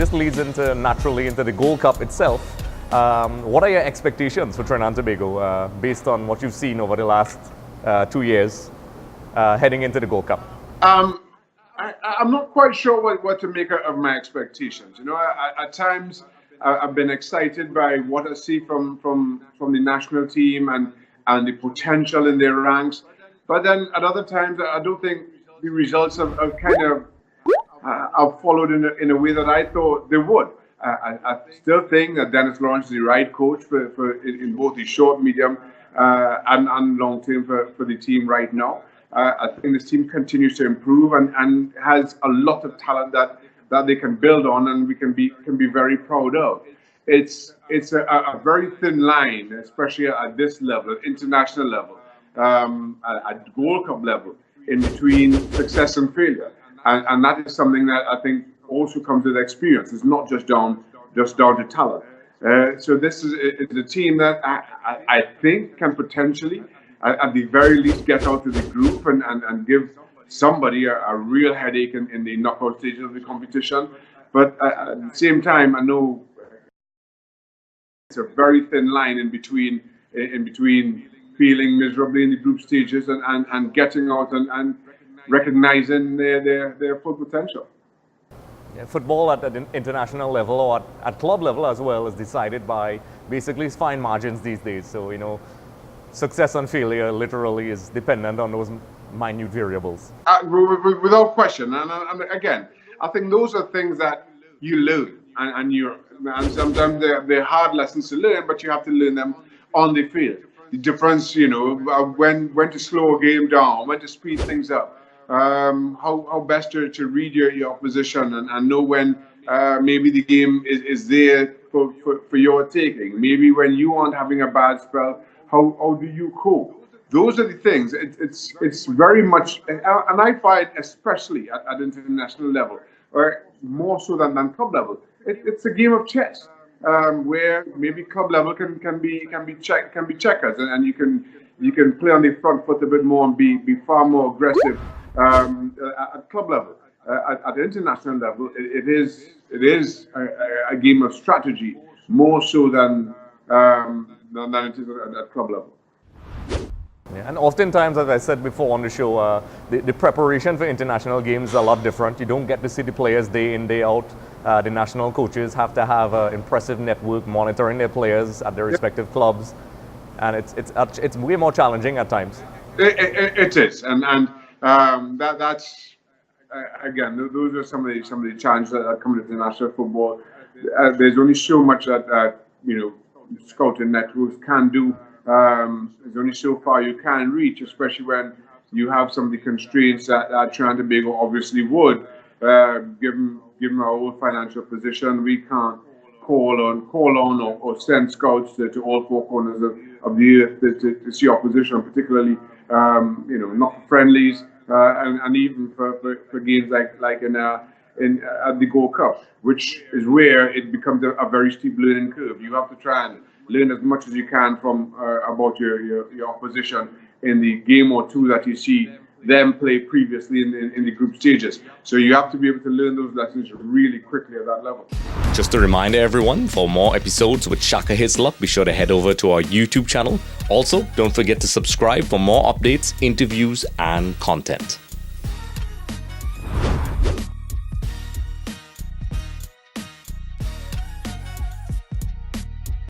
this leads into naturally into the Gold Cup itself. What are your expectations for Trinidad and Tobago based on what you've seen over the last 2 years heading into the Gold Cup? I'm not quite sure what to make of my expectations. You know, at times I've been excited by what I see from the national team and the potential in their ranks, but then at other times I don't think the results have kind of followed in a way that I thought they would. I still think that Dennis Lawrence is the right coach for in both the short, medium, and long term for the team right now. I think this team continues to improve and has a lot of talent that they can build on, and we can be very proud of. It's a very thin line, especially at this level, international level, at Gold Cup level, in between success and failure, and that is something that I think also comes with experience. It's not just down to talent. So this is a team that I think can potentially, at the very least, get out of the group and give somebody a real headache in the knockout stages of the competition. But at the same time, I know it's a very thin line in between feeling miserably in the group stages and getting out and recognizing their full potential. Yeah, football at an international level or at club level as well is decided by basically fine margins these days. So, you know, success and failure literally is dependent on those minute variables. Without question. And again, I think those are things that you learn, and sometimes they're hard lessons to learn, but you have to learn them on the field. The difference, you know, when to slow a game down, when to speed things up, how best to read your opposition and know when maybe the game is there for your taking. Maybe when you aren't having a bad spell, how do you cope? Those are the things. It's very much, and I find especially at international level, or more so than club level, it's a game of chess, where maybe club level can be checkers, and you can play on the front foot a bit more and be far more aggressive at club level. At international level, it is a game of strategy more so than it is at club level. Yeah, and oftentimes, as I said before on the show, the preparation for international games is a lot different. You don't get to see the players day in, day out. The national coaches have to have an impressive network monitoring their players at their respective clubs, and it's way more challenging at times. It is, and that's again, those are some of the challenges that come with international football. There's only so much that you know, scouting networks can do. There's only so far you can reach, especially when you have some of the constraints that Trinidad and Tobago obviously would. Given our own financial position, we can't call on or send scouts to all four corners of the earth to see opposition, particularly you know, not friendlies, and even for games like in at the Gold Cup, which is where it becomes a very steep learning curve. You have to try and learn as much as you can from about your opposition in the game or two that you see them play previously in the group stages. So you have to be able to learn those lessons really quickly at that level. Just a reminder, everyone, for more episodes with Shaka Hislop, be sure to head over to our YouTube channel. Also, don't forget to subscribe for more updates, interviews, and content.